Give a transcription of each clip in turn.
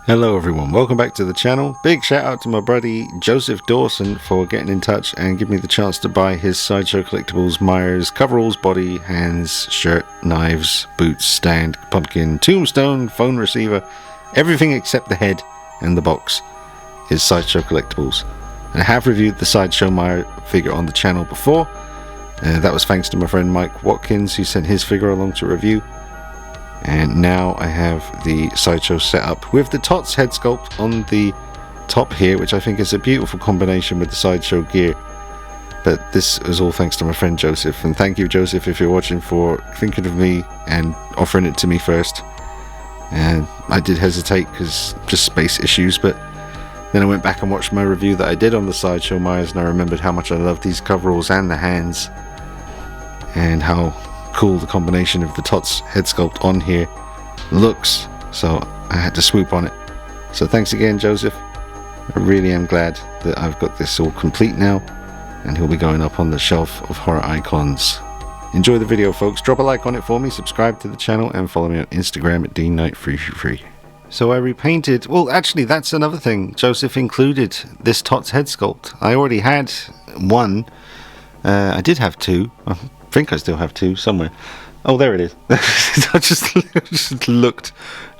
Hello everyone, welcome back to the channel. Big shout out to my buddy Joseph Dawson for getting in touch and giving me the chance to buy his Sideshow Collectibles Myers coveralls, body, hands, shirt, knives, boots, stand, pumpkin, tombstone, phone receiver, everything except the head and the box is Sideshow Collectibles. And I have reviewed the Sideshow Meyer figure on the channel before. That was thanks to my friend Mike Watkins, who sent his figure along to review. And now I have the Sideshow set up with the Tots head sculpt on the top here, which I think is a beautiful combination with the Sideshow gear. But this is all thanks to my friend Joseph, and thank you Joseph if you're watching for thinking of me and offering it to me first. And I did hesitate because just space issues, but then I went back and watched my review that I did on the Sideshow Myers, and I remembered how much I love these coveralls and the hands, and how cool the combination of the Tots head sculpt on here looks, so I had to swoop on it. So thanks again Joseph, I really am glad that I've got this all complete now, and he'll be going up on the shelf of horror icons. Enjoy the video folks, drop a like on it for me, subscribe to the channel, and follow me on Instagram at DKnight333. So I repainted, well actually that's another thing, Joseph included this Tots head sculpt. I already had one, I did have two, I think I still have two somewhere. Oh, there it is. I just looked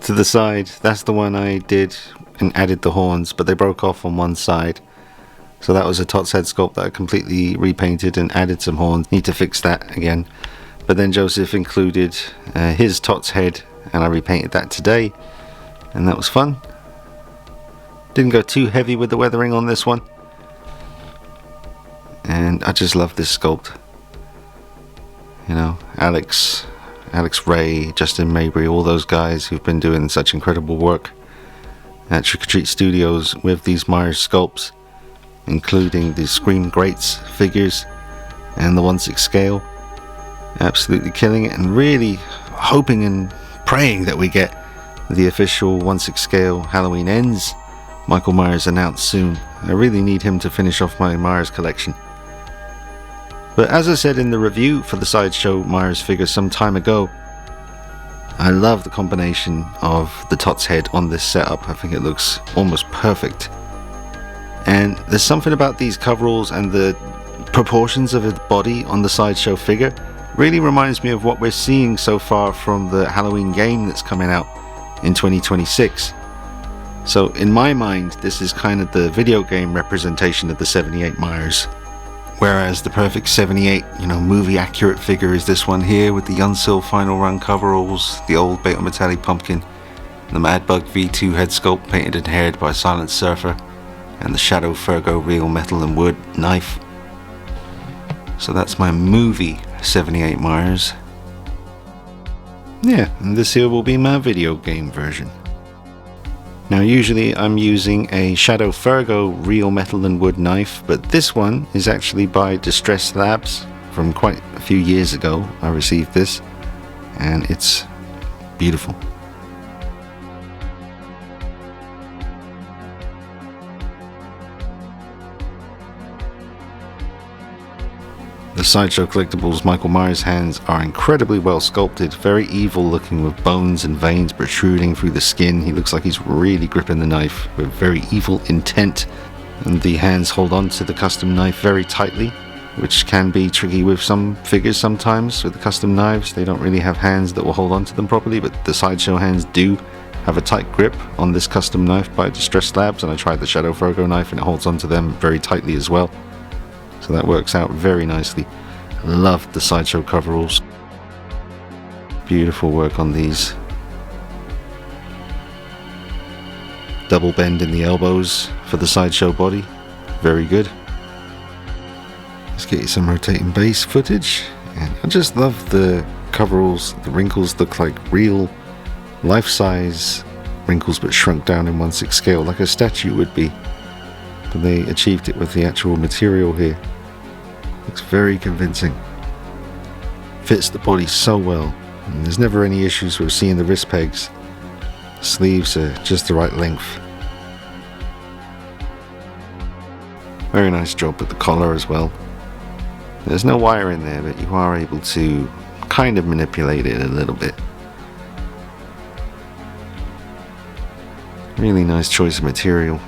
to the side. That's the one I did and added the horns, but they broke off on one side. So that was a Tots head sculpt that I completely repainted and added some horns. Need to fix that again. But then Joseph included his Tots head, and I repainted that today, and that was fun. Didn't go too heavy with the weathering on this one, and I just love this sculpt. You know, Alex Ray, Justin Mabry, all those guys who've been doing such incredible work at Trick or Treat Studios with these Myers sculpts, including the Scream Greats figures and the 1/6 scale. Absolutely killing it, and really hoping and praying that we get the official 1/6 scale Halloween Ends Michael Myers announced soon. I really need him to finish off my Myers collection. But as I said in the review for the Sideshow Myers figure some time ago, I love the combination of the Tots head on this setup. I think it looks almost perfect. And there's something about these coveralls and the proportions of the body on the Sideshow figure really reminds me of what we're seeing so far from the Halloween game that's coming out in 2026. So in my mind, this is kind of the video game representation of the 78 Myers. Whereas the perfect 78, movie accurate figure is this one here with the Unsil Final Run coveralls, the old Beta Metallic Pumpkin, the Mad Bug V2 head sculpt painted and haired by Silent Surfer, and the Shadow Fergo Real Metal and Wood knife. So that's my movie 78 Myers. Yeah, and this here will be my video game version. Now usually I'm using a Shadow Fergo Real Metal and Wood knife, but this one is actually by Distress Labs from quite a few years ago. I received this and it's beautiful. The Sideshow Collectibles Michael Myers hands are incredibly well sculpted, very evil looking with bones and veins protruding through the skin. He looks like he's really gripping the knife with very evil intent, and the hands hold on to the custom knife very tightly, which can be tricky with some figures sometimes. With the custom knives, they don't really have hands that will hold on to them properly, but the Sideshow hands do have a tight grip on this custom knife by Distress Labs, and I tried the Shadow Fergo knife and it holds on to them very tightly as well. So that works out very nicely. Love the Sideshow coveralls. Beautiful work on these. Double bend in the elbows for the Sideshow body. Very good. Let's get you some rotating base footage. And I just love the coveralls. The wrinkles look like real life-size wrinkles, but shrunk down in 1/6 scale, like a statue would be. But they achieved it with the actual material here. Looks very convincing. Fits the body so well, and there's never any issues with seeing the wrist pegs. Sleeves are just the right length. Very nice job with the collar as well. There's no wire in there, but you are able to kind of manipulate it a little bit. Really nice choice of material.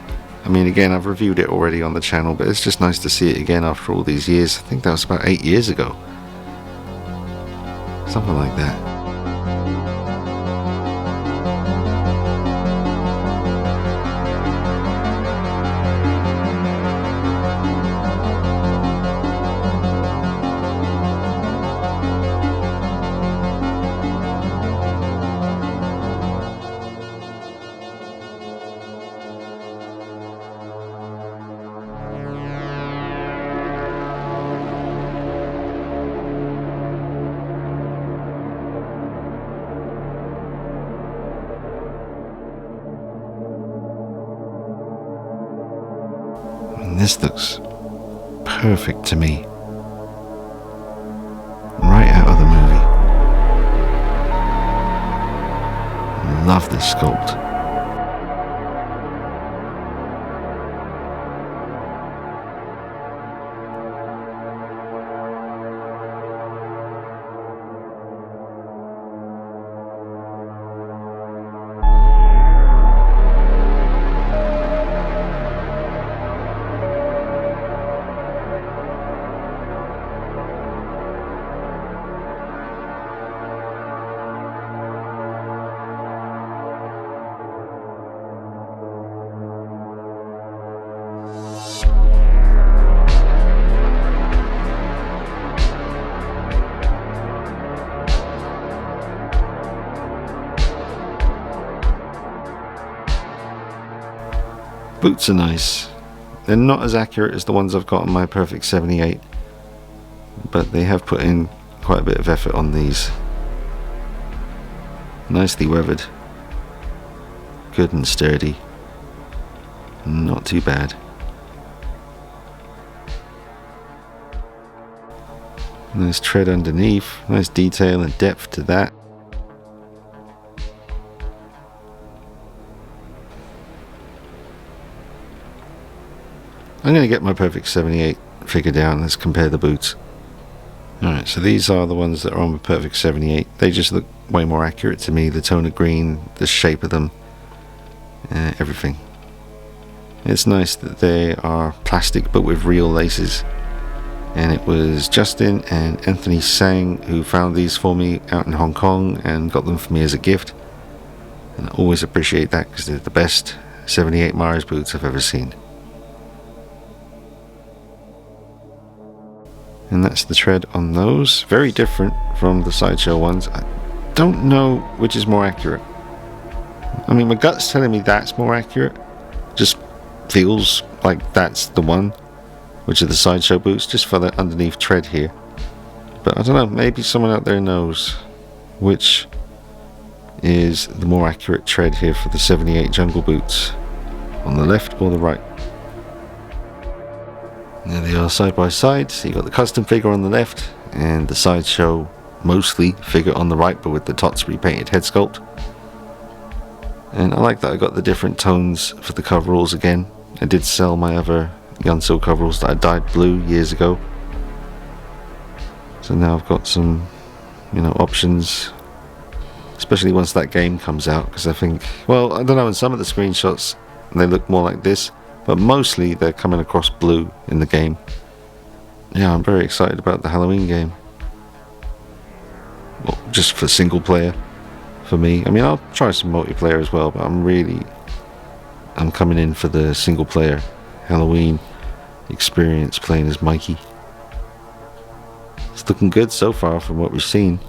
I mean, again, I've reviewed it already on the channel, but it's just nice to see it again after all these years. I think that was about 8 years ago. Something like that. And this looks perfect to me. Right out of the movie. Love this sculpt. Boots are nice. They're not as accurate as the ones I've got on my Perfect 78, but they have put in quite a bit of effort on these. Nicely weathered. Good and sturdy. Not too bad. Nice tread underneath. Nice detail and depth to that. I'm going to get my Perfect 78 figure down. Let's compare the boots. Alright, so these are the ones that are on the Perfect 78. They just look way more accurate to me. The tone of green, the shape of them, everything. It's nice that they are plastic but with real laces. And it was Justin and Anthony Sang who found these for me out in Hong Kong and got them for me as a gift. And I always appreciate that because they're the best 78 Myers boots I've ever seen. And that's the tread on those. Very different from the Sideshow ones. I don't know which is more accurate. I mean, my gut's telling me that's more accurate. Just feels like that's the one, which are the Sideshow boots, just for the underneath tread here. But I don't know, maybe someone out there knows which is the more accurate tread here for the 78 Jungle boots. On the left or the right. There they are side by side. So you got the custom figure on the left and the Sideshow mostly figure on the right, but with the Tots repainted head sculpt. And I like that I got the different tones for the coveralls again. I did sell my other Yunsil coveralls that I dyed blue years ago. So now I've got some, options. Especially once that game comes out, because I think, well, I don't know, in some of the screenshots they look more like this. But mostly they're coming across blue in the game. Yeah, I'm very excited about the Halloween game. Well, just for single player, for me. I mean, I'll try some multiplayer as well, but I'm coming in for the single player Halloween experience playing as Mikey. It's looking good so far from what we've seen.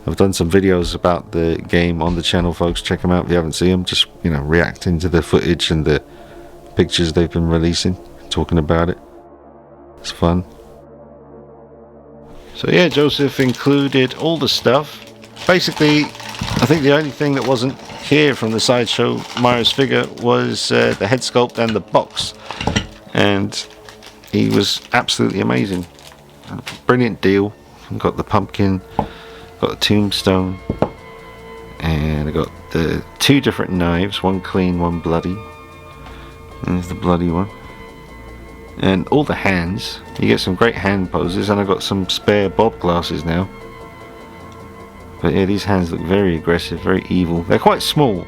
I've done some videos about the game on the channel, folks. Check them out if you haven't seen them. Just, reacting to the footage and the pictures they've been releasing, talking about it. It's fun. So yeah, Joseph included all the stuff. Basically, I think the only thing that wasn't here from the Sideshow Myers figure was the head sculpt and the box. And he was absolutely amazing. Brilliant deal. I've got the pumpkin, got the tombstone, and I got the two different knives, one clean, one bloody. There's the bloody one. And all the hands. You get some great hand poses, and I've got some spare Bob glasses now. But yeah, these hands look very aggressive, very evil. They're quite small.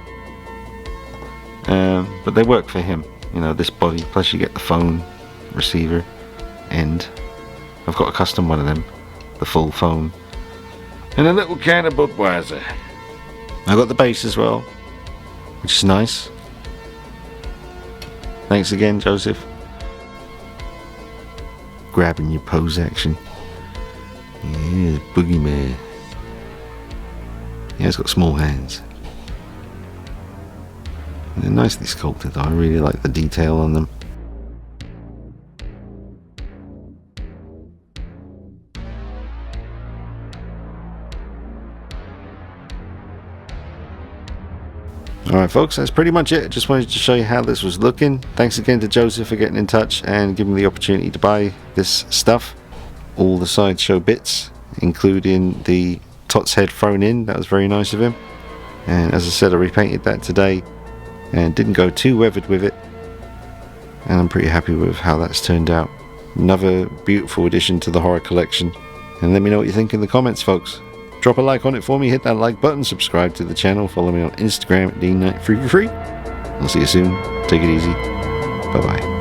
but they work for him. You know, this body, plus you get the phone receiver end. I've got a custom one of them, the full phone, and a little can of Budweiser. I got the base as well, which is nice. Thanks again, Joseph. Grabbing your pose action. Yeah, boogeyman. Yeah, it's got small hands. They're nicely sculpted though. I really like the detail on them. Alright folks, that's pretty much it. Just wanted to show you how this was looking. Thanks again to Joseph for getting in touch and giving me the opportunity to buy this stuff. All the Sideshow bits, including the Tots head thrown in. That was very nice of him. And as I said, I repainted that today and didn't go too weathered with it. And I'm pretty happy with how that's turned out. Another beautiful addition to the horror collection. And let me know what you think in the comments, folks. Drop a like on it for me, hit that like button, subscribe to the channel, follow me on Instagram at DeanKnight333. I'll see you soon. Take it easy. Bye bye.